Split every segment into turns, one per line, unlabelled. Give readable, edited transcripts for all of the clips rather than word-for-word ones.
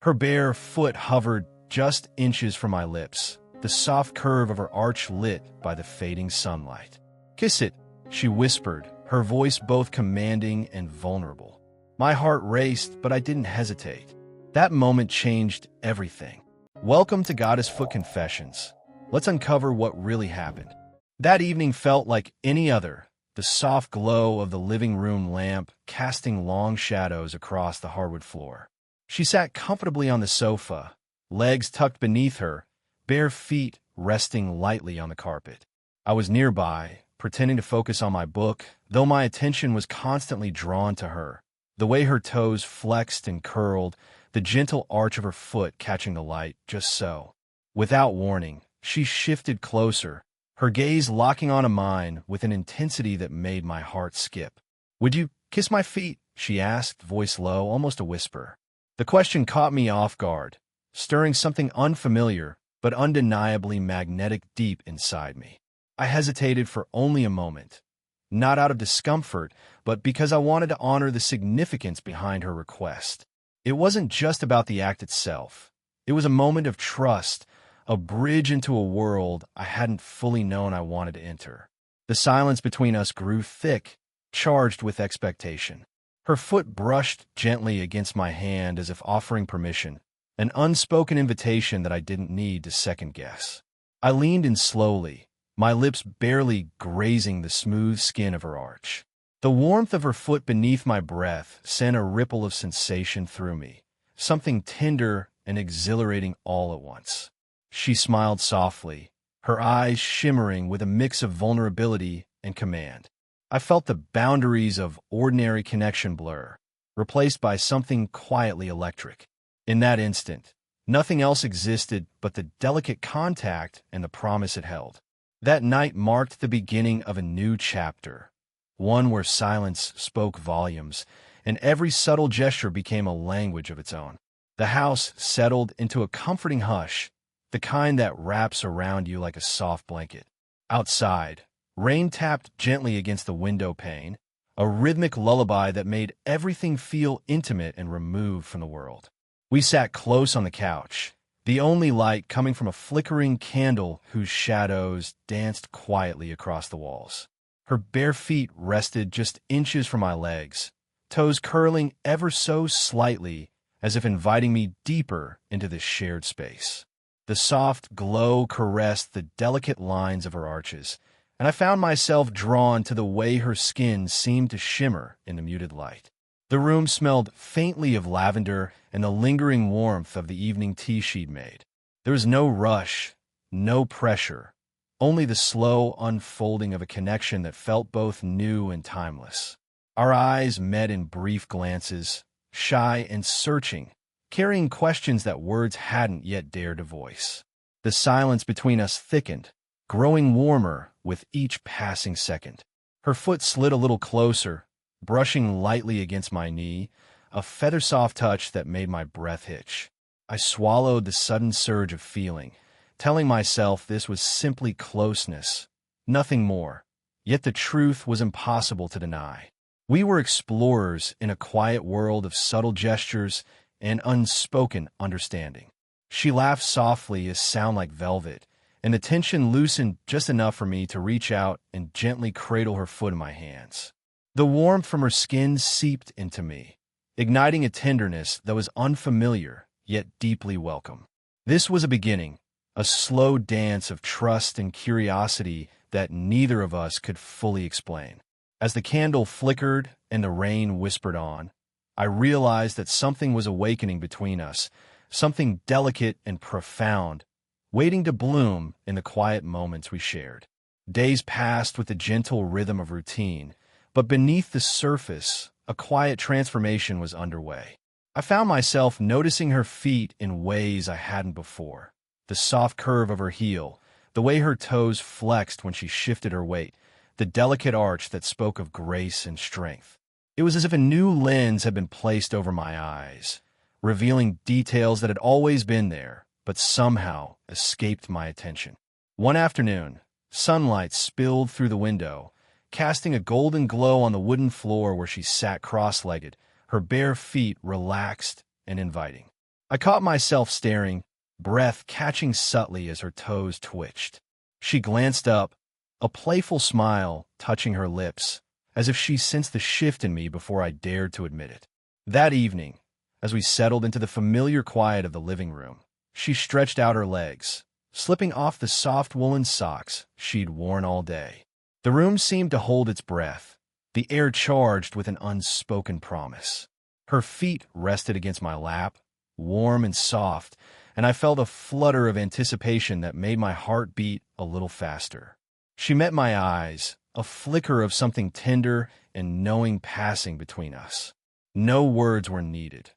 Her bare foot hovered just inches from my lips, the soft curve of her arch lit by the fading sunlight. "Kiss it," she whispered, her voice both commanding and vulnerable. My heart raced, but I didn't hesitate. That moment changed everything. Welcome to Goddess Foot Confessions. Let's uncover what really happened. That evening felt like any other, the soft glow of the living room lamp casting long shadows across the hardwood floor. She sat comfortably on the sofa, legs tucked beneath her, bare feet resting lightly on the carpet. I was nearby, pretending to focus on my book, though my attention was constantly drawn to her. The way her toes flexed and curled, the gentle arch of her foot catching the light, just so. Without warning, she shifted closer, her gaze locking onto mine with an intensity that made my heart skip. "Would you kiss my feet?" she asked, voice low, almost a whisper. The question caught me off guard, stirring something unfamiliar but undeniably magnetic deep inside me. I hesitated for only a moment, not out of discomfort, but because I wanted to honor the significance behind her request. It wasn't just about the act itself. It was a moment of trust, a bridge into a world I hadn't fully known I wanted to enter. The silence between us grew thick, charged with expectation. Her foot brushed gently against my hand as if offering permission, an unspoken invitation that I didn't need to second-guess. I leaned in slowly, my lips barely grazing the smooth skin of her arch. The warmth of her foot beneath my breath sent a ripple of sensation through me, something tender and exhilarating all at once. She smiled softly, her eyes shimmering with a mix of vulnerability and command. I felt the boundaries of ordinary connection blur, replaced by something quietly electric. In that instant, nothing else existed but the delicate contact and the promise it held. That night marked the beginning of a new chapter, one where silence spoke volumes, and every subtle gesture became a language of its own. The house settled into a comforting hush, the kind that wraps around you like a soft blanket. Outside, rain tapped gently against the window pane, a rhythmic lullaby that made everything feel intimate and removed from the world. We sat close on the couch, the only light coming from a flickering candle whose shadows danced quietly across the walls. Her bare feet rested just inches from my legs, toes curling ever so slightly as if inviting me deeper into this shared space. The soft glow caressed the delicate lines of her arches, and I found myself drawn to the way her skin seemed to shimmer in the muted light. The room smelled faintly of lavender and the lingering warmth of the evening tea she'd made. There was no rush, no pressure, only the slow unfolding of a connection that felt both new and timeless. Our eyes met in brief glances, shy and searching, carrying questions that words hadn't yet dared to voice. The silence between us thickened, growing warmer with each passing second. Her foot slid a little closer, brushing lightly against my knee, a feather-soft touch that made my breath hitch. I swallowed the sudden surge of feeling, telling myself this was simply closeness, nothing more. Yet the truth was impossible to deny. We were explorers in a quiet world of subtle gestures and unspoken understanding. She laughed softly, a sound like velvet, and the tension loosened just enough for me to reach out and gently cradle her foot in my hands. The warmth from her skin seeped into me, igniting a tenderness that was unfamiliar yet deeply welcome. This was a beginning, a slow dance of trust and curiosity that neither of us could fully explain. As the candle flickered and the rain whispered on, I realized that something was awakening between us, something delicate and profound, waiting to bloom in the quiet moments we shared. Days passed with the gentle rhythm of routine, but beneath the surface, a quiet transformation was underway. I found myself noticing her feet in ways I hadn't before. The soft curve of her heel, the way her toes flexed when she shifted her weight, the delicate arch that spoke of grace and strength. It was as if a new lens had been placed over my eyes, revealing details that had always been there, but somehow escaped my attention. One afternoon, sunlight spilled through the window, casting a golden glow on the wooden floor where she sat cross-legged, her bare feet relaxed and inviting. I caught myself staring, breath catching subtly as her toes twitched. She glanced up, a playful smile touching her lips, as if she sensed the shift in me before I dared to admit it. That evening, as we settled into the familiar quiet of the living room, she stretched out her legs, slipping off the soft woolen socks she'd worn all day. The room seemed to hold its breath, the air charged with an unspoken promise. Her feet rested against my lap, warm and soft, and I felt a flutter of anticipation that made my heart beat a little faster. She met my eyes, a flicker of something tender and knowing passing between us. No words were needed.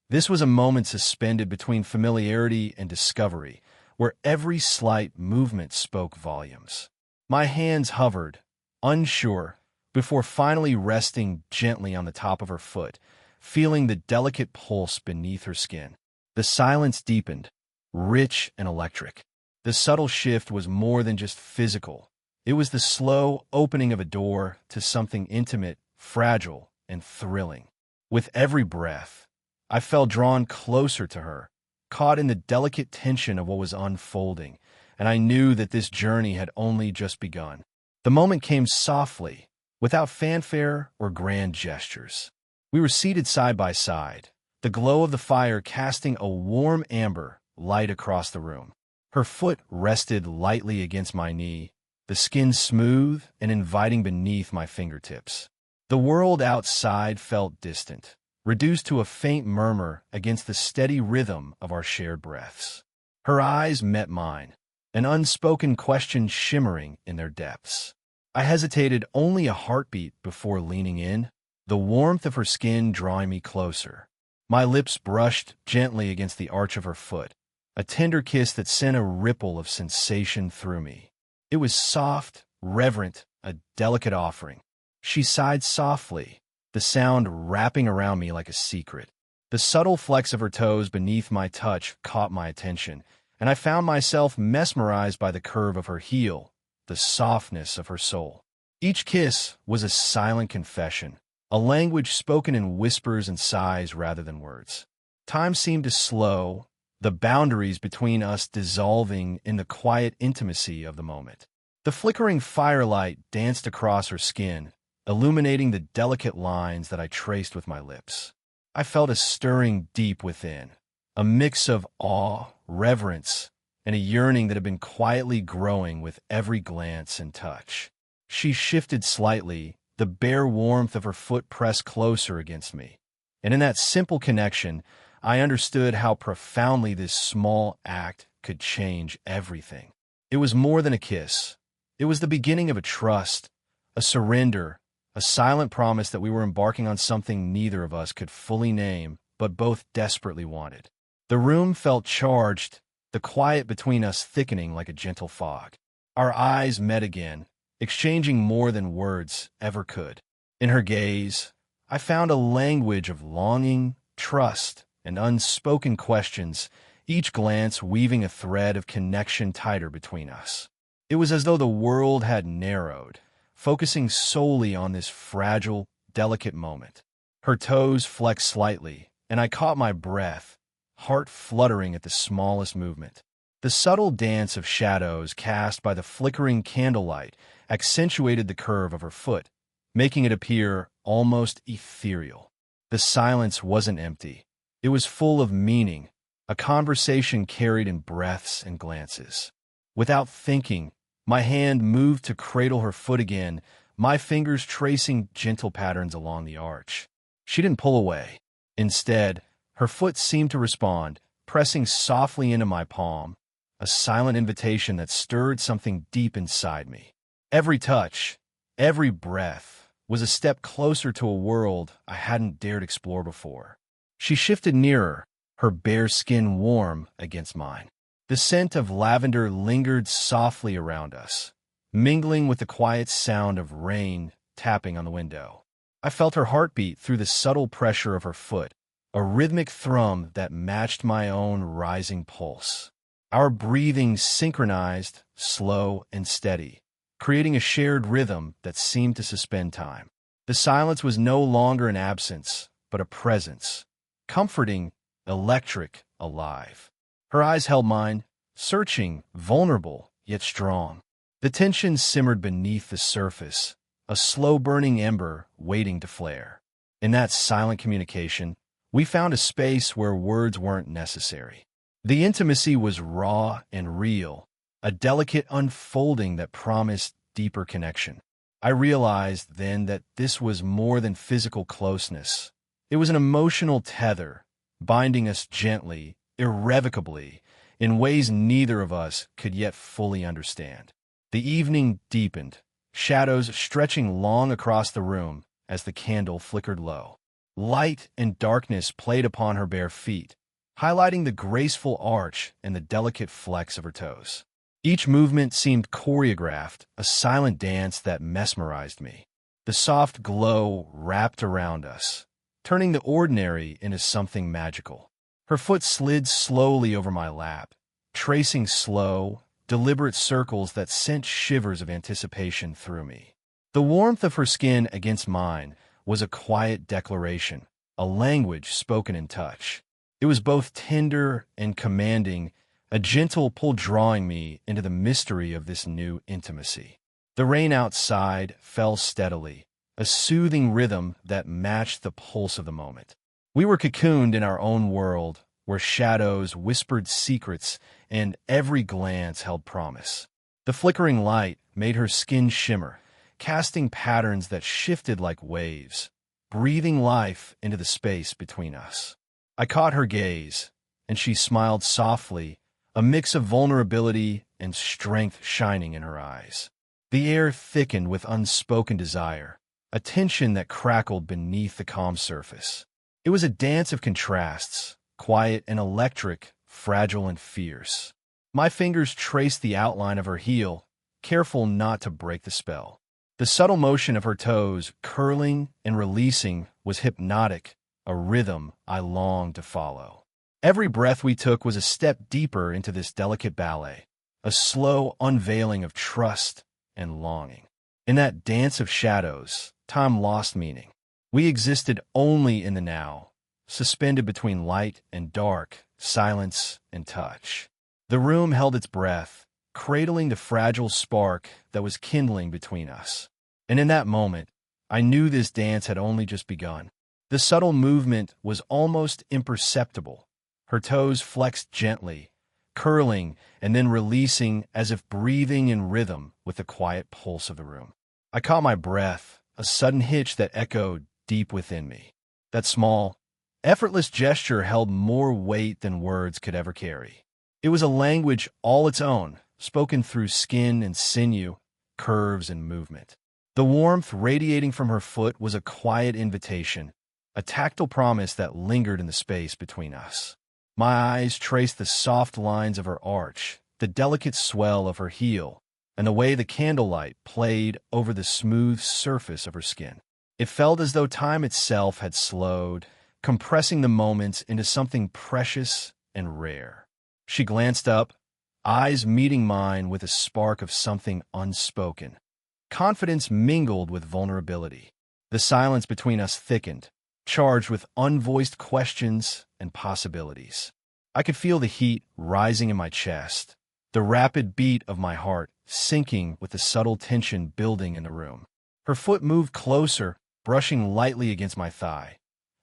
This was a moment suspended between familiarity and discovery, where every slight movement spoke volumes. My hands hovered, unsure, before finally resting gently on the top of her foot, feeling the delicate pulse beneath her skin. The silence deepened, rich and electric. The subtle shift was more than just physical. It was the slow opening of a door to something intimate, fragile, and thrilling. With every breath, I felt drawn closer to her, caught in the delicate tension of what was unfolding, and I knew that this journey had only just begun. The moment came softly, without fanfare or grand gestures. We were seated side by side, the glow of the fire casting a warm amber light across the room. Her foot rested lightly against my knee, the skin smooth and inviting beneath my fingertips. The world outside felt distant, reduced to a faint murmur against the steady rhythm of our shared breaths. Her eyes met mine, an unspoken question shimmering in their depths. I hesitated only a heartbeat before leaning in, the warmth of her skin drawing me closer. My lips brushed gently against the arch of her foot, a tender kiss that sent a ripple of sensation through me. It was soft, reverent, a delicate offering. She sighed softly, the sound wrapping around me like a secret. The subtle flex of her toes beneath my touch caught my attention, and I found myself mesmerized by the curve of her heel, the softness of her sole. Each kiss was a silent confession, a language spoken in whispers and sighs rather than words. Time seemed to slow, the boundaries between us dissolving in the quiet intimacy of the moment. The flickering firelight danced across her skin, illuminating the delicate lines that I traced with my lips. I felt a stirring deep within, a mix of awe, reverence, and a yearning that had been quietly growing with every glance and touch. She shifted slightly, the bare warmth of her foot pressed closer against me. And in that simple connection, I understood how profoundly this small act could change everything. It was more than a kiss. It was the beginning of a trust, a surrender, a silent promise that we were embarking on something neither of us could fully name, but both desperately wanted. The room felt charged, the quiet between us thickening like a gentle fog. Our eyes met again, exchanging more than words ever could. In her gaze, I found a language of longing, trust, and unspoken questions, each glance weaving a thread of connection tighter between us. It was as though the world had narrowed, focusing solely on this fragile, delicate moment. Her toes flexed slightly, and I caught my breath, heart fluttering at the smallest movement. The subtle dance of shadows cast by the flickering candlelight accentuated the curve of her foot, making it appear almost ethereal. The silence wasn't empty. It was full of meaning, a conversation carried in breaths and glances. Without thinking, my hand moved to cradle her foot again, my fingers tracing gentle patterns along the arch. She didn't pull away. Instead, her foot seemed to respond, pressing softly into my palm, a silent invitation that stirred something deep inside me. Every touch, every breath, was a step closer to a world I hadn't dared explore before. She shifted nearer, her bare skin warm against mine. The scent of lavender lingered softly around us, mingling with the quiet sound of rain tapping on the window. I felt her heartbeat through the subtle pressure of her foot, a rhythmic thrum that matched my own rising pulse. Our breathing synchronized, slow and steady, creating a shared rhythm that seemed to suspend time. The silence was no longer an absence, but a presence, comforting, electric, alive. Her eyes held mine, searching, vulnerable, yet strong. The tension simmered beneath the surface, a slow-burning ember waiting to flare. In that silent communication, we found a space where words weren't necessary. The intimacy was raw and real, a delicate unfolding that promised deeper connection. I realized then that this was more than physical closeness. It was an emotional tether, binding us gently, irrevocably, in ways neither of us could yet fully understand. The evening deepened, shadows stretching long across the room as the candle flickered low. Light and darkness played upon her bare feet, highlighting the graceful arch and the delicate flex of her toes. Each movement seemed choreographed, a silent dance that mesmerized me. The soft glow wrapped around us, turning the ordinary into something magical. Her foot slid slowly over my lap, tracing slow, deliberate circles that sent shivers of anticipation through me. The warmth of her skin against mine was a quiet declaration, a language spoken in touch. It was both tender and commanding, a gentle pull drawing me into the mystery of this new intimacy. The rain outside fell steadily, a soothing rhythm that matched the pulse of the moment. We were cocooned in our own world, where shadows whispered secrets and every glance held promise. The flickering light made her skin shimmer, casting patterns that shifted like waves, breathing life into the space between us. I caught her gaze, and she smiled softly, a mix of vulnerability and strength shining in her eyes. The air thickened with unspoken desire, a tension that crackled beneath the calm surface. It was a dance of contrasts, quiet and electric, fragile and fierce. My fingers traced the outline of her heel, careful not to break the spell. The subtle motion of her toes, curling and releasing, was hypnotic, a rhythm I longed to follow. Every breath we took was a step deeper into this delicate ballet, a slow unveiling of trust and longing. In that dance of shadows, time lost meaning. We existed only in the now, suspended between light and dark, silence and touch. The room held its breath, cradling the fragile spark that was kindling between us. And in that moment, I knew this dance had only just begun. The subtle movement was almost imperceptible. Her toes flexed gently, curling and then releasing as if breathing in rhythm with the quiet pulse of the room. I caught my breath, a sudden hitch that echoed deep within me. That small, effortless gesture held more weight than words could ever carry. It was a language all its own, spoken through skin and sinew, curves and movement. The warmth radiating from her foot was a quiet invitation, a tactile promise that lingered in the space between us. My eyes traced the soft lines of her arch, the delicate swell of her heel, and the way the candlelight played over the smooth surface of her skin. It felt as though time itself had slowed, compressing the moments into something precious and rare. She glanced up, eyes meeting mine with a spark of something unspoken. Confidence mingled with vulnerability. The silence between us thickened, charged with unvoiced questions and possibilities. I could feel the heat rising in my chest, the rapid beat of my heart sinking with the subtle tension building in the room. Her foot moved closer, brushing lightly against my thigh,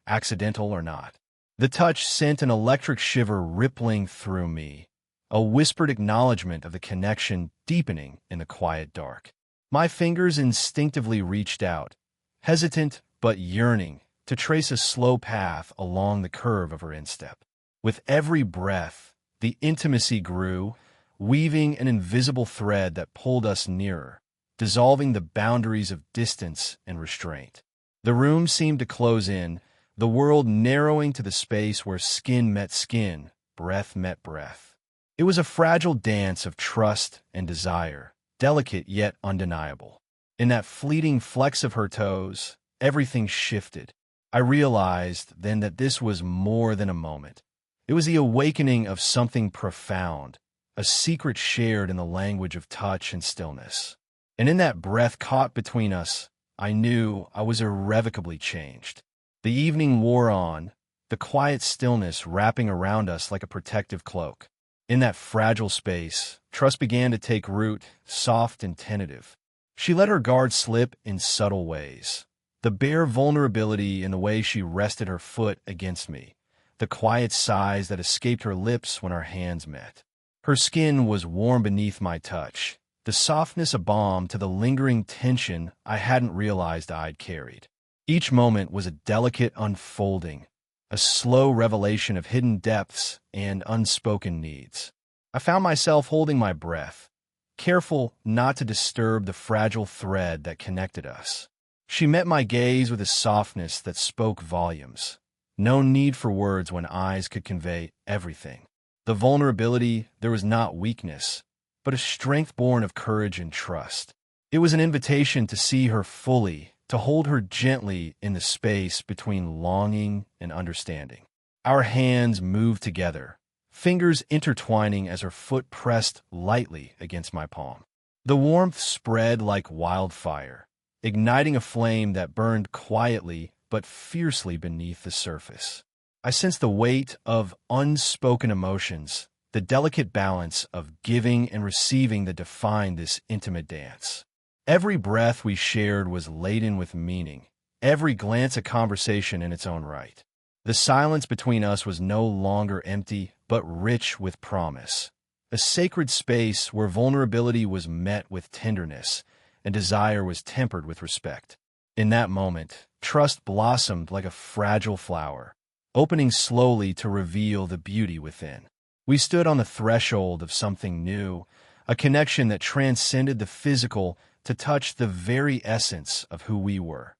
accidental or not. The touch sent an electric shiver rippling through me, a whispered acknowledgement of the connection deepening in the quiet dark. My fingers instinctively reached out, hesitant but yearning, to trace a slow path along the curve of her instep. With every breath, the intimacy grew, weaving an invisible thread that pulled us nearer, dissolving the boundaries of distance and restraint. The room seemed to close in, the world narrowing to the space where skin met skin, breath met breath. It was a fragile dance of trust and desire, delicate yet undeniable. In that fleeting flex of her toes, everything shifted. I realized then that this was more than a moment. It was the awakening of something profound, a secret shared in the language of touch and stillness. And in that breath caught between us, I knew I was irrevocably changed. The evening wore on, the quiet stillness wrapping around us like a protective cloak. In that fragile space, trust began to take root, soft and tentative. She let her guard slip in subtle ways. The bare vulnerability in the way she rested her foot against me, the quiet sighs that escaped her lips when our hands met. Her skin was warm beneath my touch, the softness a balm to the lingering tension I hadn't realized I'd carried. Each moment was a delicate unfolding, a slow revelation of hidden depths and unspoken needs. I found myself holding my breath, careful not to disturb the fragile thread that connected us. She met my gaze with a softness that spoke volumes. No need for words when eyes could convey everything. The vulnerability, there was not weakness, but a strength born of courage and trust. It was an invitation to see her fully, to hold her gently in the space between longing and understanding. Our hands moved together, fingers intertwining as her foot pressed lightly against my palm. The warmth spread like wildfire, igniting a flame that burned quietly but fiercely beneath the surface. I sensed the weight of unspoken emotions, the delicate balance of giving and receiving that defined this intimate dance. Every breath we shared was laden with meaning, every glance a conversation in its own right. The silence between us was no longer empty, but rich with promise. A sacred space where vulnerability was met with tenderness and desire was tempered with respect. In that moment, trust blossomed like a fragile flower, opening slowly to reveal the beauty within. We stood on the threshold of something new, a connection that transcended the physical to touch the very essence of who we were.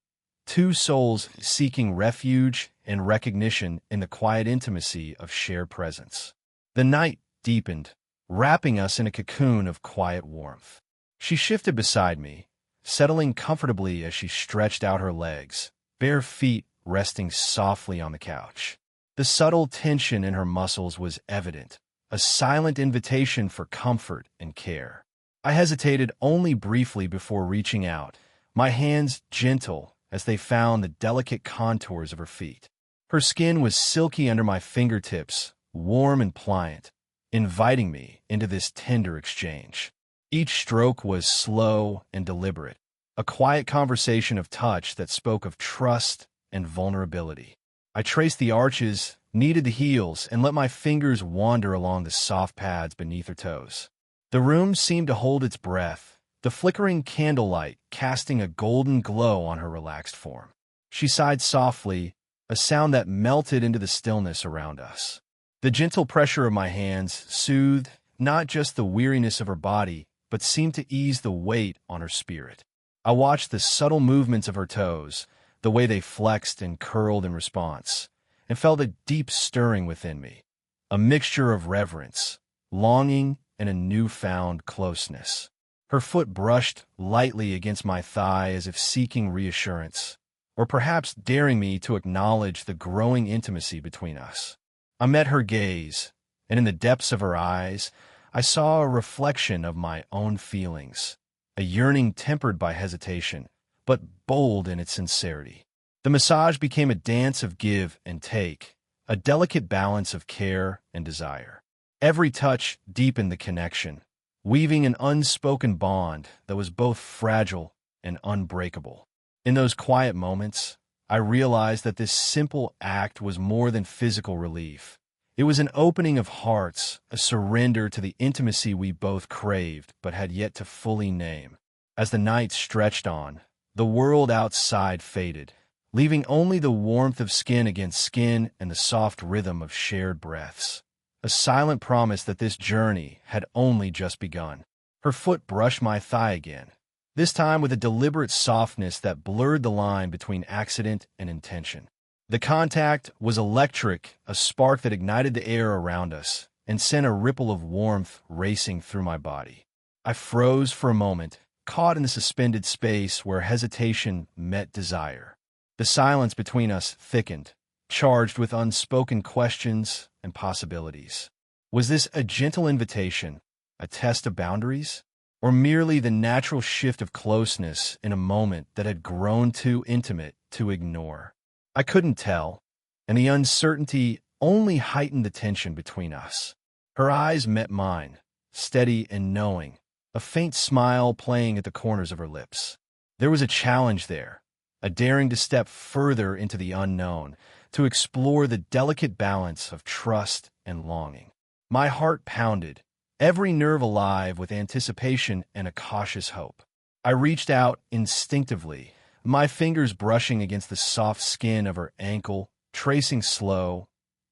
Two souls seeking refuge and recognition in the quiet intimacy of shared presence. The night deepened, wrapping us in a cocoon of quiet warmth. She shifted beside me, settling comfortably as she stretched out her legs, bare feet resting softly on the couch. The subtle tension in her muscles was evident, a silent invitation for comfort and care. I hesitated only briefly before reaching out, my hands gentle as they found the delicate contours of her feet. Her skin was silky under my fingertips, warm and pliant, inviting me into this tender exchange. Each stroke was slow and deliberate, a quiet conversation of touch that spoke of trust and vulnerability. I traced the arches, kneaded the heels, and let my fingers wander along the soft pads beneath her toes. The room seemed to hold its breath, the flickering candlelight casting a golden glow on her relaxed form. She sighed softly, a sound that melted into the stillness around us. The gentle pressure of my hands soothed not just the weariness of her body, but seemed to ease the weight on her spirit. I watched the subtle movements of her toes, the way they flexed and curled in response, and felt a deep stirring within me, a mixture of reverence, longing, and a newfound closeness. Her foot brushed lightly against my thigh as if seeking reassurance, or perhaps daring me to acknowledge the growing intimacy between us. I met her gaze, and in the depths of her eyes, I saw a reflection of my own feelings, a yearning tempered by hesitation, but bold in its sincerity. The massage became a dance of give and take, a delicate balance of care and desire. Every touch deepened the connection, weaving an unspoken bond that was both fragile and unbreakable. In those quiet moments, I realized that this simple act was more than physical relief. It was an opening of hearts, a surrender to the intimacy we both craved but had yet to fully name. As the night stretched on, the world outside faded, leaving only the warmth of skin against skin and the soft rhythm of shared breaths. A silent promise that this journey had only just begun. Her foot brushed my thigh again, this time with a deliberate softness that blurred the line between accident and intention. The contact was electric, a spark that ignited the air around us and sent a ripple of warmth racing through my body. I froze for a moment, caught in the suspended space where hesitation met desire. The silence between us thickened, charged with unspoken questions and possibilities. Was this a gentle invitation, a test of boundaries, or merely the natural shift of closeness in a moment that had grown too intimate to ignore? I couldn't tell, and the uncertainty only heightened the tension between us. Her eyes met mine, steady and knowing, a faint smile playing at the corners of her lips. There was a challenge there, a daring to step further into the unknown, to explore the delicate balance of trust and longing. My heart pounded, every nerve alive with anticipation and a cautious hope. I reached out instinctively, my fingers brushing against the soft skin of her ankle, tracing slow,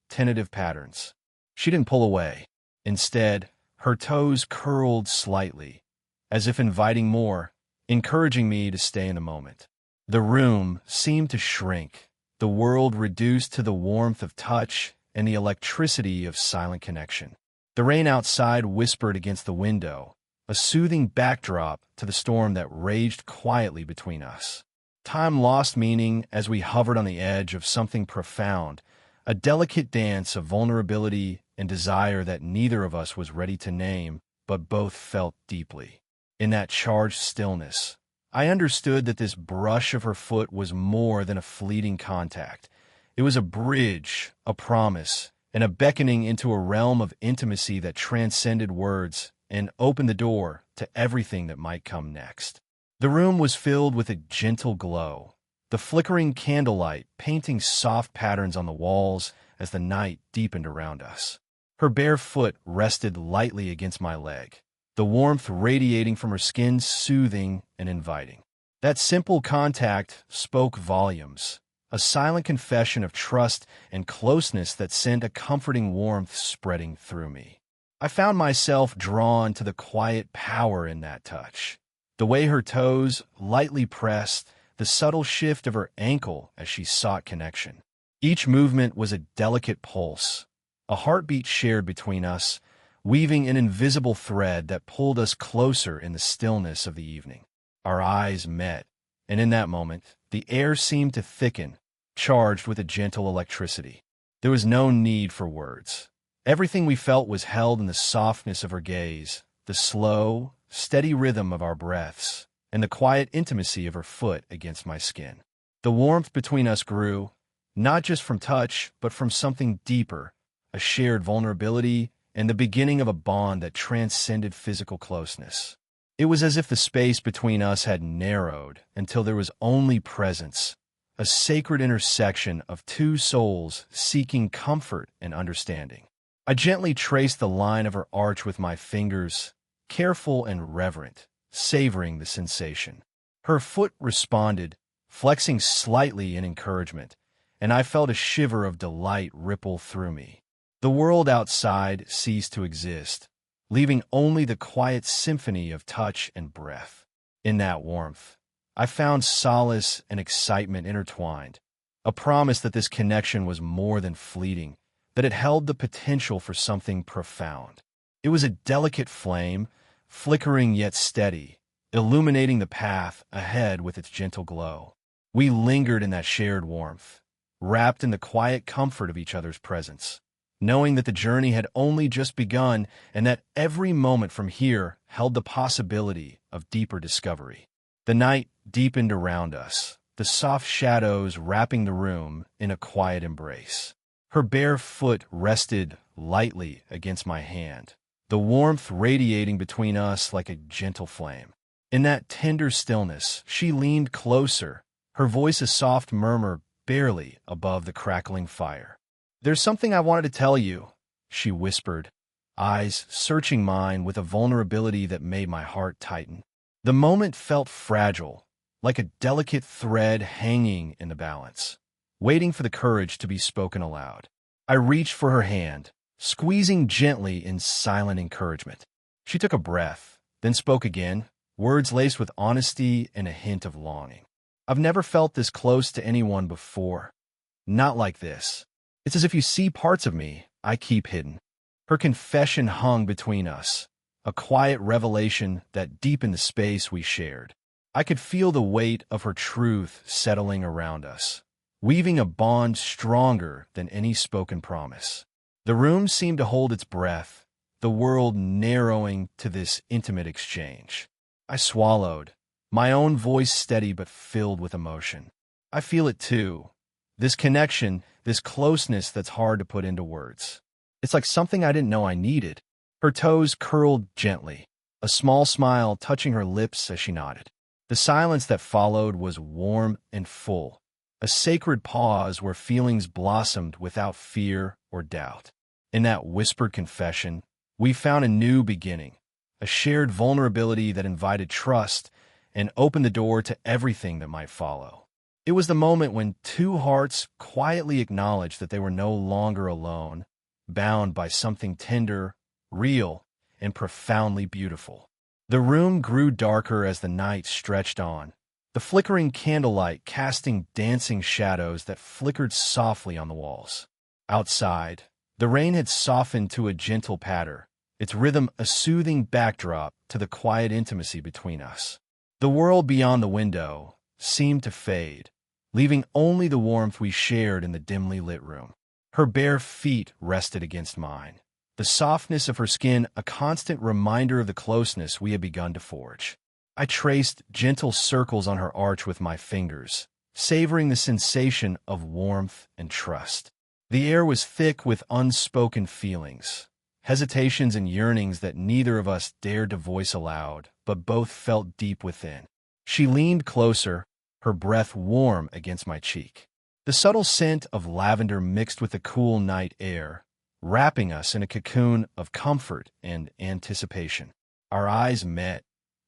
tentative patterns. She didn't pull away. Instead, her toes curled slightly, as if inviting more, encouraging me to stay in the moment. The room seemed to shrink, the world reduced to the warmth of touch and the electricity of silent connection. The rain outside whispered against the window, a soothing backdrop to the storm that raged quietly between us. Time lost meaning as we hovered on the edge of something profound, a delicate dance of vulnerability and desire that neither of us was ready to name, but both felt deeply. In that charged stillness, I understood that this brush of her foot was more than a fleeting contact. It was a bridge, a promise, and a beckoning into a realm of intimacy that transcended words and opened the door to everything that might come next. The room was filled with a gentle glow, the flickering candlelight painting soft patterns on the walls as the night deepened around us. Her bare foot rested lightly against my leg, the warmth radiating from her skin soothing and inviting. That simple contact spoke volumes, a silent confession of trust and closeness that sent a comforting warmth spreading through me. I found myself drawn to the quiet power in that touch. The way her toes lightly pressed, the subtle shift of her ankle as she sought connection. Each movement was a delicate pulse, a heartbeat shared between us, weaving an invisible thread that pulled us closer in the stillness of the evening. Our eyes met, and in that moment, the air seemed to thicken, charged with a gentle electricity. There was no need for words. Everything we felt was held in the softness of her gaze, the slow, steady rhythm of our breaths, and the quiet intimacy of her foot against my skin. The warmth between us grew, not just from touch, but from something deeper, a shared vulnerability and the beginning of a bond that transcended physical closeness. It was as if the space between us had narrowed until there was only presence, a sacred intersection of two souls seeking comfort and understanding. I gently traced the line of her arch with my fingers, careful and reverent, savoring the sensation. Her foot responded, flexing slightly in encouragement, and I felt a shiver of delight ripple through me. The world outside ceased to exist, leaving only the quiet symphony of touch and breath. In that warmth, I found solace and excitement intertwined, a promise that this connection was more than fleeting, that it held the potential for something profound. It was a delicate flame, flickering yet steady, illuminating the path ahead with its gentle glow. We lingered in that shared warmth, wrapped in the quiet comfort of each other's presence, knowing that the journey had only just begun and that every moment from here held the possibility of deeper discovery. The night deepened around us, the soft shadows wrapping the room in a quiet embrace. Her bare foot rested lightly against my hand, the warmth radiating between us like a gentle flame. In that tender stillness, she leaned closer, her voice a soft murmur barely above the crackling fire. "There's something I wanted to tell you," she whispered, eyes searching mine with a vulnerability that made my heart tighten. The moment felt fragile, like a delicate thread hanging in the balance, waiting for the courage to be spoken aloud. I reached for her hand, squeezing gently in silent encouragement. She took a breath, then spoke again, words laced with honesty and a hint of longing. "I've never felt this close to anyone before. Not like this. It's as if you see parts of me I keep hidden." Her confession hung between us, a quiet revelation that deepened the space we shared. I could feel the weight of her truth settling around us, weaving a bond stronger than any spoken promise. The room seemed to hold its breath, the world narrowing to this intimate exchange. I swallowed, my own voice steady but filled with emotion. "I feel it too. This connection, this closeness that's hard to put into words. It's like something I didn't know I needed. Her toes curled gently, a small smile touching her lips as she nodded. The silence that followed was warm and full, a sacred pause where feelings blossomed without fear or doubt. In that whispered confession, we found a new beginning, a shared vulnerability that invited trust and opened the door to everything that might follow. It was the moment when two hearts quietly acknowledged that they were no longer alone, bound by something tender, real, and profoundly beautiful. The room grew darker as the night stretched on, the flickering candlelight casting dancing shadows that flickered softly on the walls. Outside, the rain had softened to a gentle patter, its rhythm a soothing backdrop to the quiet intimacy between us. The world beyond the window seemed to fade, leaving only the warmth we shared in the dimly lit room. Her bare feet rested against mine, the softness of her skin a constant reminder of the closeness we had begun to forge. I traced gentle circles on her arch with my fingers, savoring the sensation of warmth and trust. The air was thick with unspoken feelings, hesitations and yearnings that neither of us dared to voice aloud, but both felt deep within. She leaned closer, her breath warm against my cheek. The subtle scent of lavender mixed with the cool night air, wrapping us in a cocoon of comfort and anticipation. Our eyes met,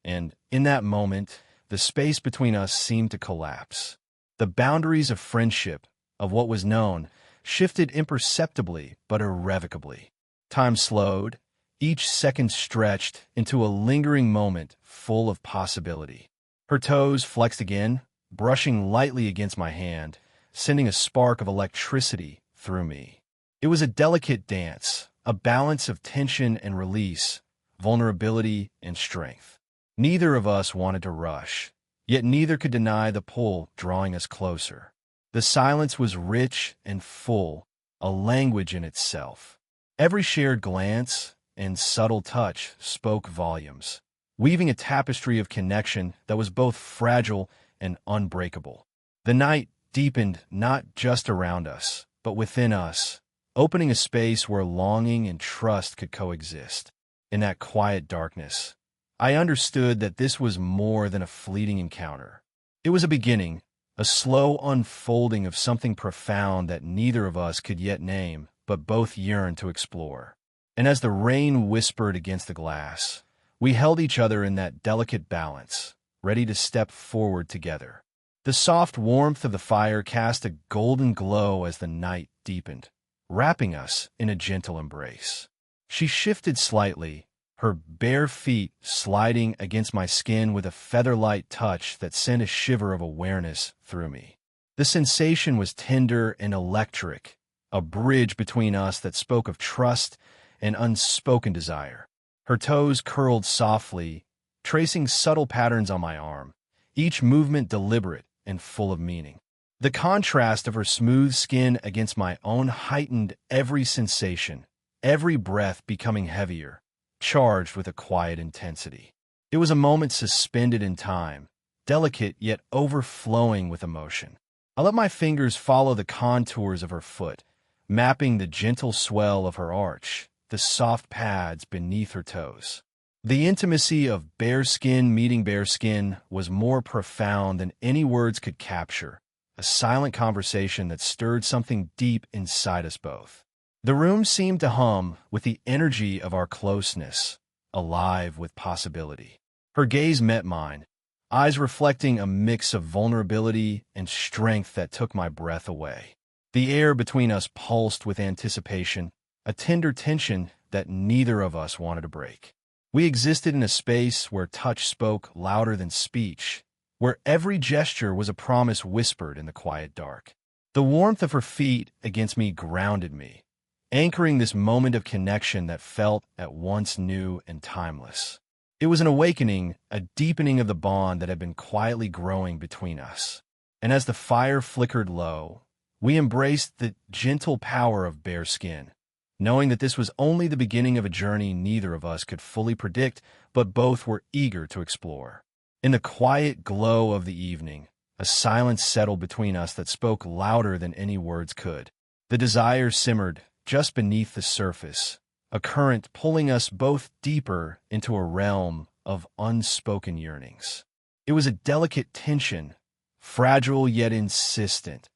and in that moment, the space between us seemed to collapse. The boundaries of friendship, of what was known, shifted imperceptibly but irrevocably. Time slowed, each second stretched into a lingering moment full of possibility. Her toes flexed again, brushing lightly against my hand, sending a spark of electricity through me. It was a delicate dance, a balance of tension and release, vulnerability and strength. Neither of us wanted to rush, yet neither could deny the pull drawing us closer. The silence was rich and full, a language in itself. Every shared glance and subtle touch spoke volumes, weaving a tapestry of connection that was both fragile and unbreakable. The night deepened not just around us, but within us, opening a space where longing and trust could coexist. In that quiet darkness, I understood that this was more than a fleeting encounter. It was a beginning, a slow unfolding of something profound that neither of us could yet name, but both yearned to explore. And as the rain whispered against the glass, we held each other in that delicate balance, ready to step forward together. The soft warmth of the fire cast a golden glow as the night deepened, wrapping us in a gentle embrace. She shifted slightly, her bare feet sliding against my skin with a feather-light touch that sent a shiver of awareness through me. The sensation was tender and electric, a bridge between us that spoke of trust and unspoken desire. Her toes curled softly, tracing subtle patterns on my arm, each movement deliberate and full of meaning. The contrast of her smooth skin against my own heightened every sensation, every breath becoming heavier, charged with a quiet intensity. It was a moment suspended in time, delicate yet overflowing with emotion. I let my fingers follow the contours of her foot, mapping the gentle swell of her arch, the soft pads beneath her toes. The intimacy of bare skin meeting bare skin was more profound than any words could capture, a silent conversation that stirred something deep inside us both. The room seemed to hum with the energy of our closeness, alive with possibility. Her gaze met mine, eyes reflecting a mix of vulnerability and strength that took my breath away. The air between us pulsed with anticipation, a tender tension that neither of us wanted to break. We existed in a space where touch spoke louder than speech, where every gesture was a promise whispered in the quiet dark. The warmth of her feet against me grounded me, anchoring this moment of connection that felt at once new and timeless. It was an awakening, a deepening of the bond that had been quietly growing between us. And as the fire flickered low, we embraced the gentle power of bare skin, knowing that this was only the beginning of a journey neither of us could fully predict, but both were eager to explore. In the quiet glow of the evening, A silence settled between us that spoke louder than any words could. The desire simmered just beneath the surface, a current pulling us both deeper into a realm of unspoken yearnings. It was a delicate tension, fragile yet insistent,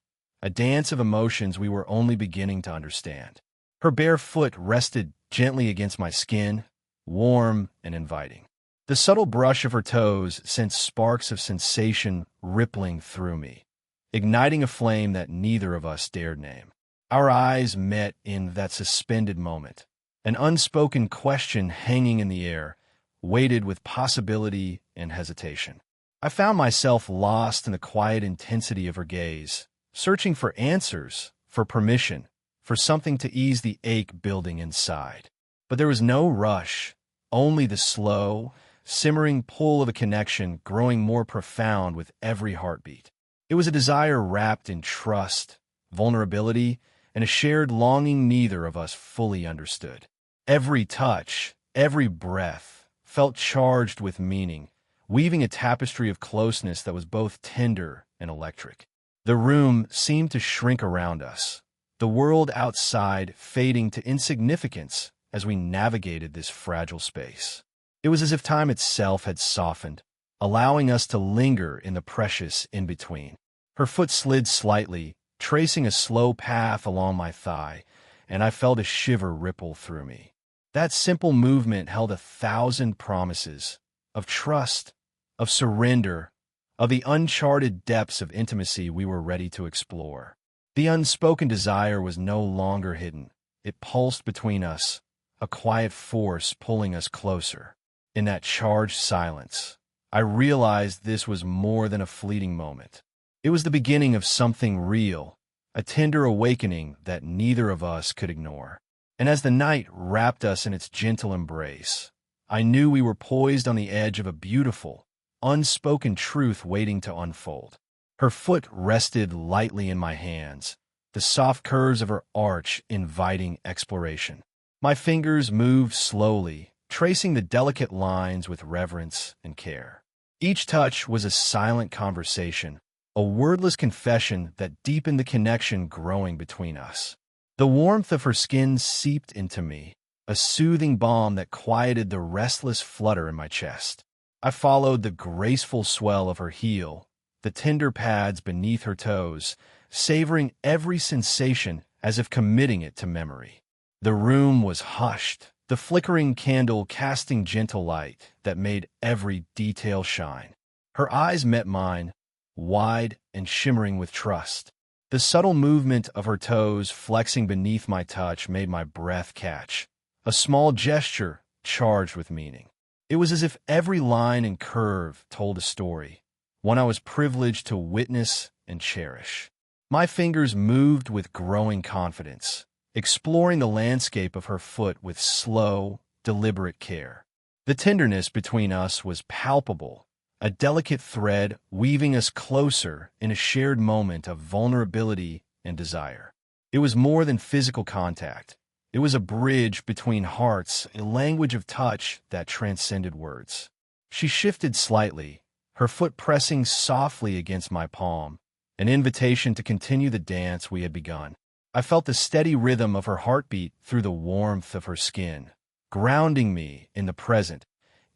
a dance of emotions we were only beginning to understand. Her bare foot rested gently against my skin, warm and inviting. The subtle brush of her toes sent sparks of sensation rippling through me, igniting a flame that neither of us dared name. Our eyes met in that suspended moment, an unspoken question hanging in the air, weighted with possibility and hesitation. I found myself lost in the quiet intensity of her gaze, searching for answers, for permission, for something to ease the ache building inside. But there was no rush, only the slow, simmering pull of a connection growing more profound with every heartbeat. It was a desire wrapped in trust, vulnerability, and a shared longing neither of us fully understood. Every touch, every breath, felt charged with meaning, weaving a tapestry of closeness that was both tender and electric. The room seemed to shrink around us, the world outside fading to insignificance as we navigated this fragile space. It was as if time itself had softened, allowing us to linger in the precious in-between. Her foot slid slightly, tracing a slow path along my thigh, and I felt a shiver ripple through me. That simple movement held 1,000 promises of trust, of surrender, of the uncharted depths of intimacy we were ready to explore. The unspoken desire was no longer hidden. It pulsed between us, a quiet force pulling us closer. In that charged silence, I realized this was more than a fleeting moment. It was the beginning of something real, a tender awakening that neither of us could ignore. And as the night wrapped us in its gentle embrace, I knew we were poised on the edge of a beautiful, unspoken truth waiting to unfold. Her foot rested lightly in my hands, the soft curves of her arch inviting exploration. My fingers moved slowly, tracing the delicate lines with reverence and care. Each touch was a silent conversation, a wordless confession that deepened the connection growing between us. The warmth of her skin seeped into me, a soothing balm that quieted the restless flutter in my chest. I followed the graceful swell of her heel, the tender pads beneath her toes, savoring every sensation as if committing it to memory. The room was hushed, the flickering candle casting gentle light that made every detail shine. Her eyes met mine, wide and shimmering with trust. The subtle movement of her toes flexing beneath my touch made my breath catch, a small gesture charged with meaning. It was as if every line and curve told a story, one I was privileged to witness and cherish. My fingers moved with growing confidence, exploring the landscape of her foot with slow, deliberate care. The tenderness between us was palpable, a delicate thread weaving us closer in a shared moment of vulnerability and desire. It was more than physical contact. It was a bridge between hearts, a language of touch that transcended words. She shifted slightly, her foot pressing softly against my palm, an invitation to continue the dance we had begun. I felt the steady rhythm of her heartbeat through the warmth of her skin, grounding me in the present,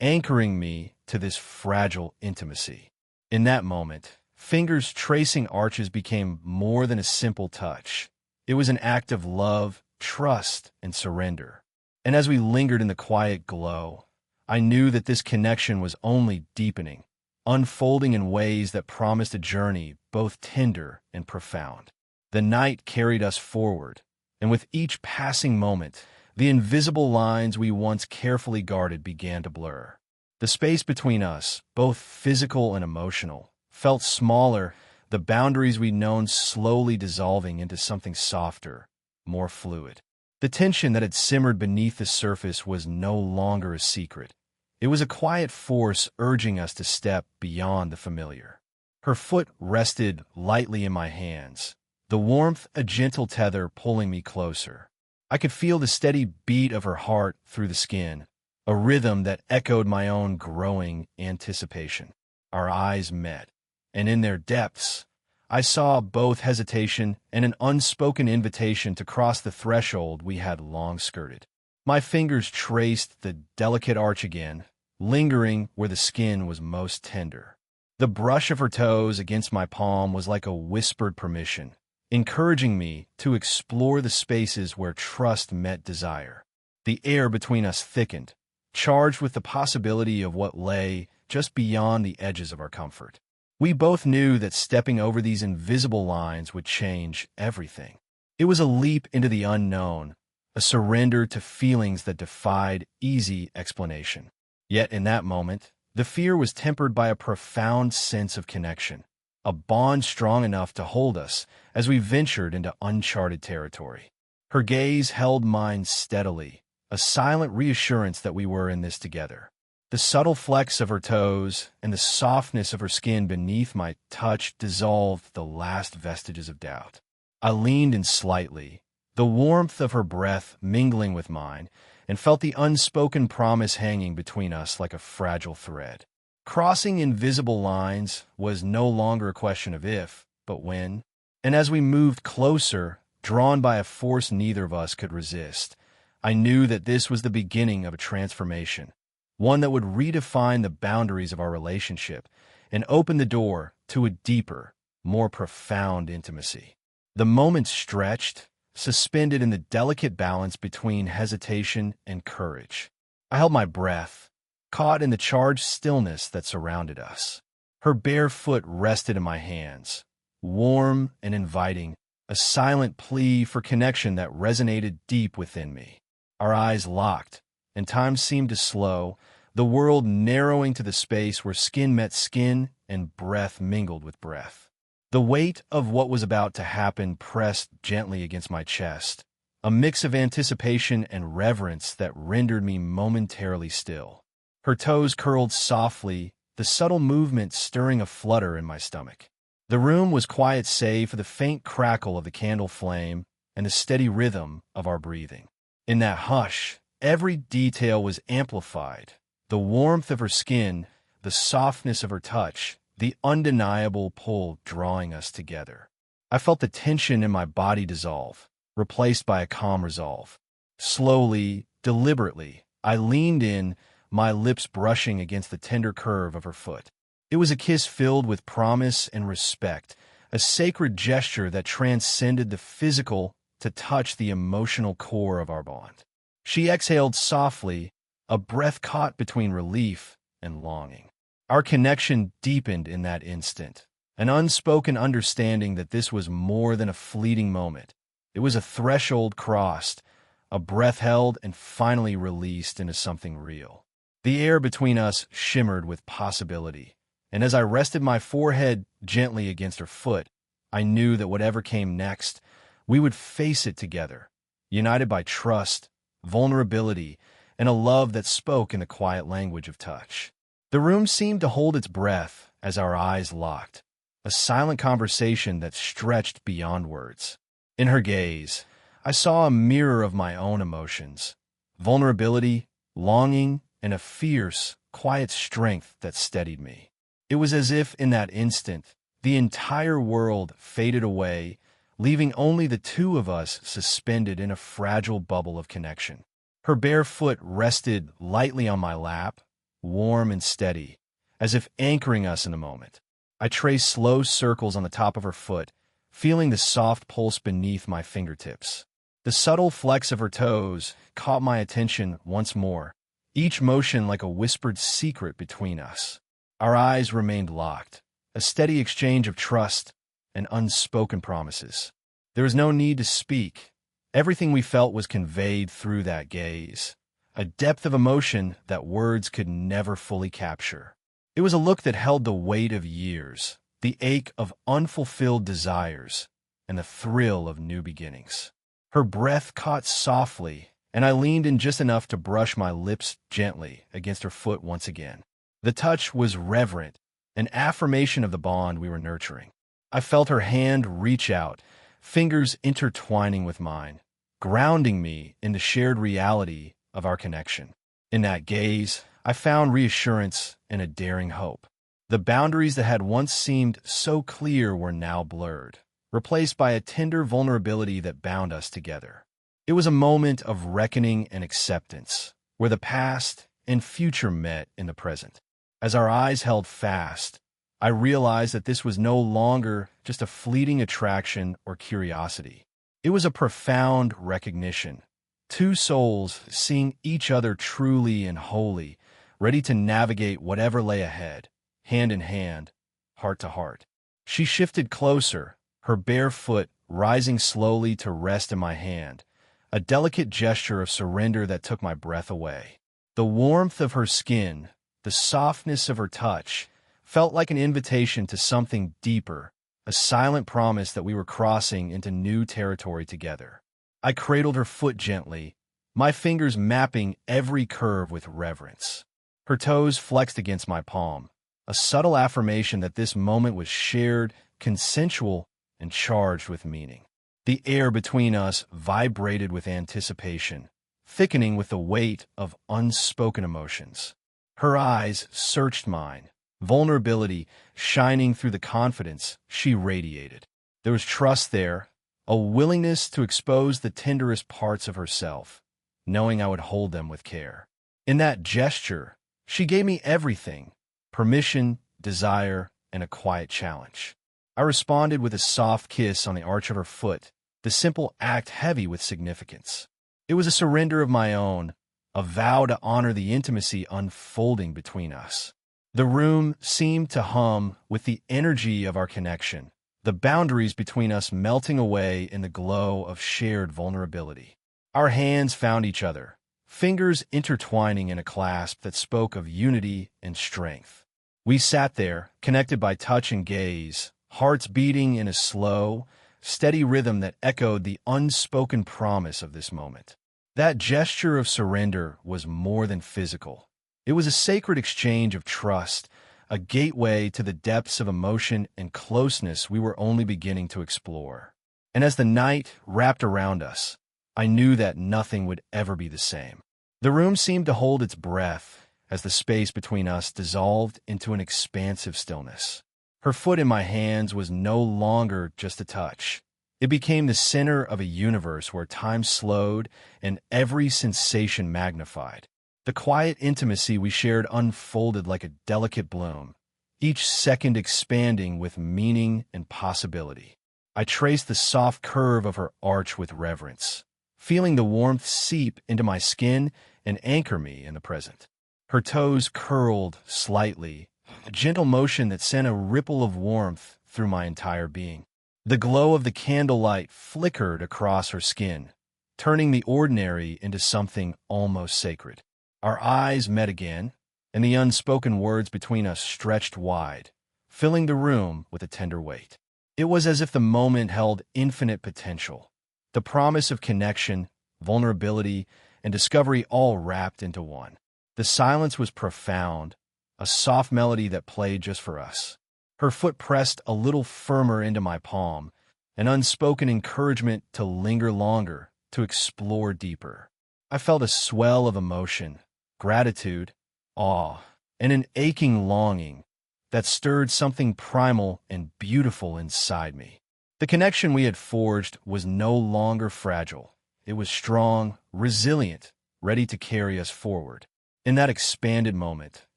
anchoring me to this fragile intimacy. In that moment, fingers tracing arches became more than a simple touch. It was an act of love, trust, and surrender. And as we lingered in the quiet glow, I knew that this connection was only deepening, unfolding in ways that promised a journey both tender and profound. The night carried us forward, and with each passing moment, the invisible lines we once carefully guarded began to blur. The space between us, both physical and emotional, felt smaller, the boundaries we'd known slowly dissolving into something softer, more fluid. The tension that had simmered beneath the surface was no longer a secret. It was a quiet force urging us to step beyond the familiar. Her foot rested lightly in my hands, the warmth a gentle tether pulling me closer. I could feel the steady beat of her heart through the skin, a rhythm that echoed my own growing anticipation. Our eyes met, and in their depths, I saw both hesitation and an unspoken invitation to cross the threshold we had long skirted. My fingers traced the delicate arch again, lingering where the skin was most tender. The brush of her toes against my palm was like a whispered permission, encouraging me to explore the spaces where trust met desire. The air between us thickened, charged with the possibility of what lay just beyond the edges of our comfort. We both knew that stepping over these invisible lines would change everything. It was a leap into the unknown, a surrender to feelings that defied easy explanation. Yet in that moment, the fear was tempered by a profound sense of connection, a bond strong enough to hold us as we ventured into uncharted territory. Her gaze held mine steadily, a silent reassurance that we were in this together. The subtle flex of her toes and the softness of her skin beneath my touch dissolved the last vestiges of doubt. I leaned in slightly, the warmth of her breath mingling with mine, and felt the unspoken promise hanging between us like a fragile thread. Crossing invisible lines was no longer a question of if, but when. And as we moved closer, drawn by a force neither of us could resist, I knew that this was the beginning of a transformation, one that would redefine the boundaries of our relationship and open the door to a deeper, more profound intimacy. The moment stretched, suspended in the delicate balance between hesitation and courage. I held my breath, caught in the charged stillness that surrounded us. Her bare foot rested in my hands, warm and inviting, a silent plea for connection that resonated deep within me. Our eyes locked, and time seemed to slow, the world narrowing to the space where skin met skin and breath mingled with breath. The weight of what was about to happen pressed gently against my chest, a mix of anticipation and reverence that rendered me momentarily still. Her toes curled softly, the subtle movement stirring a flutter in my stomach. The room was quiet save for the faint crackle of the candle flame and the steady rhythm of our breathing. In that hush, every detail was amplified. The warmth of her skin, the softness of her touch, the undeniable pull drawing us together. I felt the tension in my body dissolve, replaced by a calm resolve. Slowly, deliberately, I leaned in, my lips brushing against the tender curve of her foot. It was a kiss filled with promise and respect, a sacred gesture that transcended the physical to touch the emotional core of our bond. She exhaled softly, a breath caught between relief and longing. Our connection deepened in that instant, an unspoken understanding that this was more than a fleeting moment. It was a threshold crossed, a breath held and finally released into something real. The air between us shimmered with possibility, and as I rested my forehead gently against her foot, I knew that whatever came next, we would face it together, united by trust, vulnerability, and a love that spoke in the quiet language of touch. The room seemed to hold its breath as our eyes locked, a silent conversation that stretched beyond words. In her gaze, I saw a mirror of my own emotions, vulnerability, longing, and a fierce, quiet strength that steadied me. It was as if in that instant, the entire world faded away, leaving only the two of us suspended in a fragile bubble of connection. Her bare foot rested lightly on my lap, warm and steady, as if anchoring us in the moment. I traced slow circles on the top of her foot, feeling the soft pulse beneath my fingertips. The subtle flex of her toes caught my attention once more, each motion like a whispered secret between us. Our eyes remained locked, a steady exchange of trust and unspoken promises. There was no need to speak. Everything we felt was conveyed through that gaze, a depth of emotion that words could never fully capture. It was a look that held the weight of years, the ache of unfulfilled desires, and the thrill of new beginnings. Her breath caught softly, and I leaned in just enough to brush my lips gently against her foot once again. The touch was reverent, an affirmation of the bond we were nurturing. I felt her hand reach out, fingers intertwining with mine, grounding me in the shared reality of our connection. In that gaze, I found reassurance and a daring hope. The boundaries that had once seemed so clear were now blurred, replaced by a tender vulnerability that bound us together. It was a moment of reckoning and acceptance, where the past and future met in the present. As our eyes held fast, I realized that this was no longer just a fleeting attraction or curiosity. It was a profound recognition. Two souls seeing each other truly and wholly, ready to navigate whatever lay ahead, hand in hand, heart to heart. She shifted closer, her bare foot rising slowly to rest in my hand, a delicate gesture of surrender that took my breath away. The warmth of her skin, the softness of her touch, felt like an invitation to something deeper, a silent promise that we were crossing into new territory together. I cradled her foot gently, my fingers mapping every curve with reverence. Her toes flexed against my palm, a subtle affirmation that this moment was shared, consensual, and charged with meaning. The air between us vibrated with anticipation, thickening with the weight of unspoken emotions. Her eyes searched mine, vulnerability shining through the confidence she radiated. There was trust there, a willingness to expose the tenderest parts of herself, knowing I would hold them with care. In that gesture, she gave me everything: permission, desire, and a quiet challenge. I responded with a soft kiss on the arch of her foot, the simple act heavy with significance. It was a surrender of my own, a vow to honor the intimacy unfolding between us. The room seemed to hum with the energy of our connection, the boundaries between us melting away in the glow of shared vulnerability. Our hands found each other, fingers intertwining in a clasp that spoke of unity and strength. We sat there, connected by touch and gaze, hearts beating in a slow, steady rhythm that echoed the unspoken promise of this moment. That gesture of surrender was more than physical. It was a sacred exchange of trust, a gateway to the depths of emotion and closeness we were only beginning to explore. And as the night wrapped around us, I knew that nothing would ever be the same. The room seemed to hold its breath as the space between us dissolved into an expansive stillness. Her foot in my hands was no longer just a touch. It became the center of a universe where time slowed and every sensation magnified. The quiet intimacy we shared unfolded like a delicate bloom, each second expanding with meaning and possibility. I traced the soft curve of her arch with reverence, feeling the warmth seep into my skin and anchor me in the present. Her toes curled slightly, a gentle motion that sent a ripple of warmth through my entire being. The glow of the candlelight flickered across her skin, turning the ordinary into something almost sacred. Our eyes met again, and the unspoken words between us stretched wide, filling the room with a tender weight. It was as if the moment held infinite potential, the promise of connection, vulnerability, and discovery all wrapped into one. The silence was profound, a soft melody that played just for us. Her foot pressed a little firmer into my palm, an unspoken encouragement to linger longer, to explore deeper. I felt a swell of emotion, gratitude, awe, and an aching longing that stirred something primal and beautiful inside me. The connection we had forged was no longer fragile. It was strong, resilient, ready to carry us forward. In that expanded moment,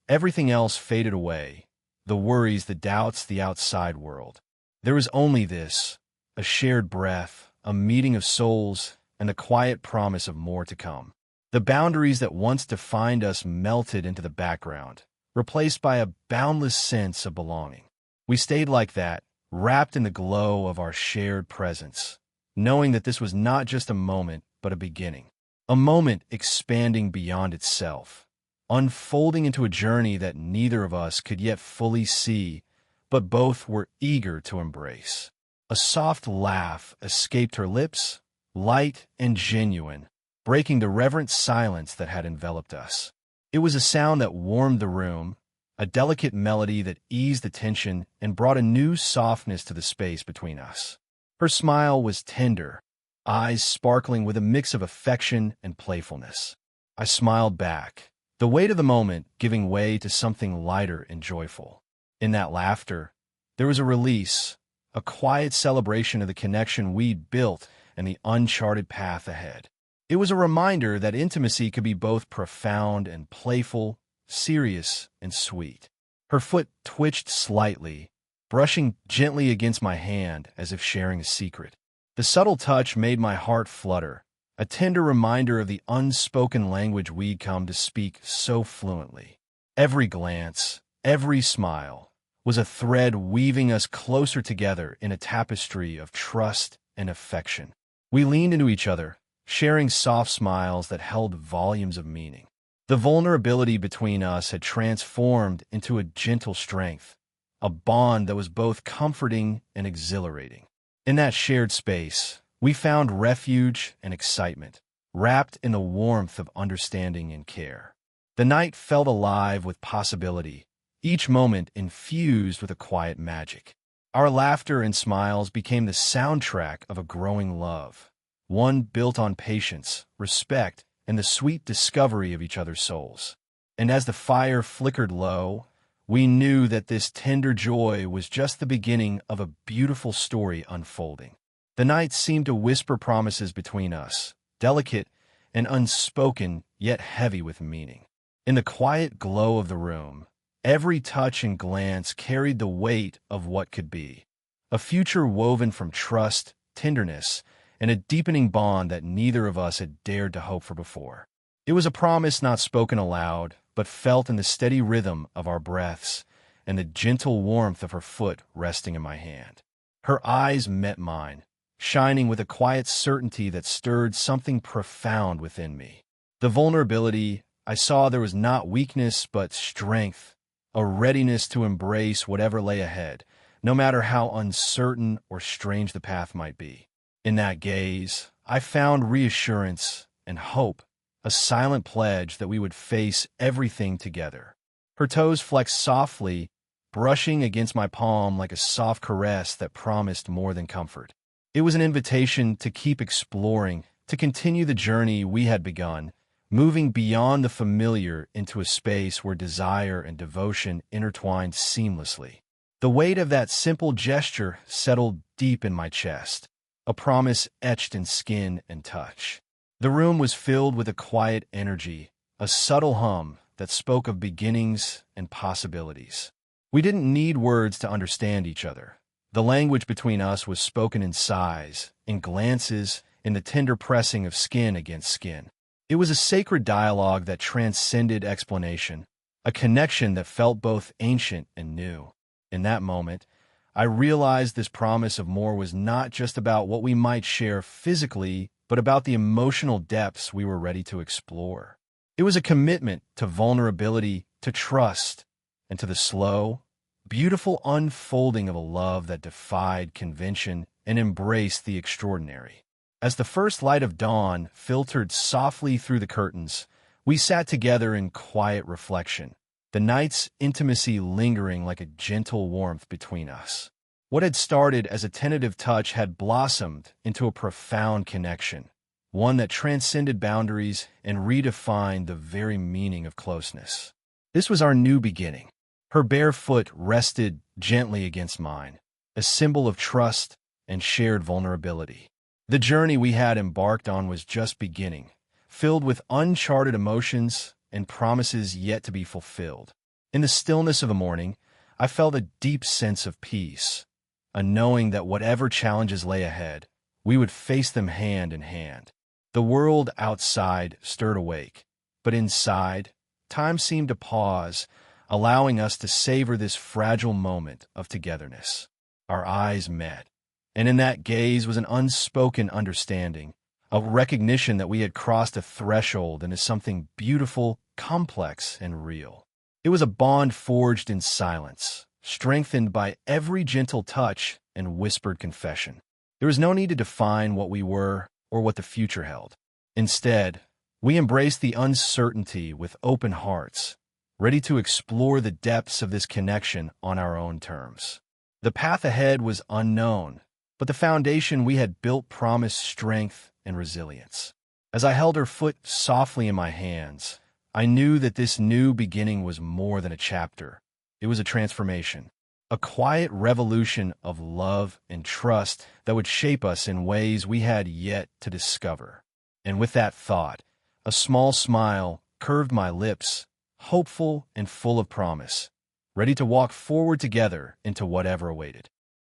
everything else faded away, the worries, the doubts, the outside world. There was only this, a shared breath, a meeting of souls, and the quiet promise of more to come. The boundaries that once defined us melted into the background, replaced by a boundless sense of belonging. We stayed like that, wrapped in the glow of our shared presence, knowing that this was not just a moment, but a beginning. A moment expanding beyond itself, unfolding into a journey that neither of us could yet fully see, but both were eager to embrace. A soft laugh escaped her lips, light and genuine, breaking the reverent silence that had enveloped us. It was a sound that warmed the room, a delicate melody that eased the tension and brought a new softness to the space between us. Her smile was tender, eyes sparkling with a mix of affection and playfulness. I smiled back, the weight of the moment giving way to something lighter and joyful. In that laughter, there was a release, a quiet celebration of the connection we'd built and the uncharted path ahead. It was a reminder that intimacy could be both profound and playful, serious and sweet. Her foot twitched slightly, brushing gently against my hand as if sharing a secret. The subtle touch made my heart flutter, a tender reminder of the unspoken language we'd come to speak so fluently. Every glance, every smile, was a thread weaving us closer together in a tapestry of trust and affection. We leaned into each other, sharing soft smiles that held volumes of meaning. The vulnerability between us had transformed into a gentle strength, a bond that was both comforting and exhilarating. In that shared space, we found refuge and excitement, wrapped in the warmth of understanding and care. The night felt alive with possibility, each moment infused with a quiet magic. Our laughter and smiles became the soundtrack of a growing love, one built on patience, respect, and the sweet discovery of each other's souls. And as the fire flickered low, we knew that this tender joy was just the beginning of a beautiful story unfolding. The night seemed to whisper promises between us, delicate and unspoken, yet heavy with meaning. In the quiet glow of the room, every touch and glance carried the weight of what could be, a future woven from trust, tenderness, and a deepening bond that neither of us had dared to hope for before. It was a promise not spoken aloud, but felt in the steady rhythm of our breaths and the gentle warmth of her foot resting in my hand. Her eyes met mine, shining with a quiet certainty that stirred something profound within me. The vulnerability, I saw there was not weakness but strength, a readiness to embrace whatever lay ahead, no matter how uncertain or strange the path might be. In that gaze, I found reassurance and hope, a silent pledge that we would face everything together. Her toes flexed softly, brushing against my palm like a soft caress that promised more than comfort. It was an invitation to keep exploring, to continue the journey we had begun, moving beyond the familiar into a space where desire and devotion intertwined seamlessly. The weight of that simple gesture settled deep in my chest, a promise etched in skin and touch. The room was filled with a quiet energy, a subtle hum that spoke of beginnings and possibilities. We didn't need words to understand each other. The language between us was spoken in sighs, in glances, in the tender pressing of skin against skin. It was a sacred dialogue that transcended explanation, a connection that felt both ancient and new. In that moment, I realized this promise of more was not just about what we might share physically, but about the emotional depths we were ready to explore. It was a commitment to vulnerability, to trust, and to the slow, beautiful unfolding of a love that defied convention and embraced the extraordinary. As the first light of dawn filtered softly through the curtains, we sat together in quiet reflection, the night's intimacy lingering like a gentle warmth between us. What had started as a tentative touch had blossomed into a profound connection, one that transcended boundaries and redefined the very meaning of closeness. This was our new beginning. Her bare foot rested gently against mine, a symbol of trust and shared vulnerability. The journey we had embarked on was just beginning, filled with uncharted emotions and promises yet to be fulfilled. In the stillness of the morning, I felt a deep sense of peace, a knowing that whatever challenges lay ahead, we would face them hand in hand. The world outside stirred awake, but inside, time seemed to pause, allowing us to savor this fragile moment of togetherness. Our eyes met, and in that gaze was an unspoken understanding, a recognition that we had crossed a threshold into something beautiful, complex, and real. It was a bond forged in silence, strengthened by every gentle touch and whispered confession. There was no need to define what we were or what the future held. Instead, we embraced the uncertainty with open hearts, ready to explore the depths of this connection on our own terms. The path ahead was unknown, but the foundation we had built promised strength and resilience. As I held her foot softly in my hands, I knew that this new beginning was more than a chapter, It was a transformation, a quiet revolution of love and trust that would shape us in ways we had yet to discover. And with that thought, a small smile curved my lips, hopeful and full of promise, ready to walk forward together into whatever awaited.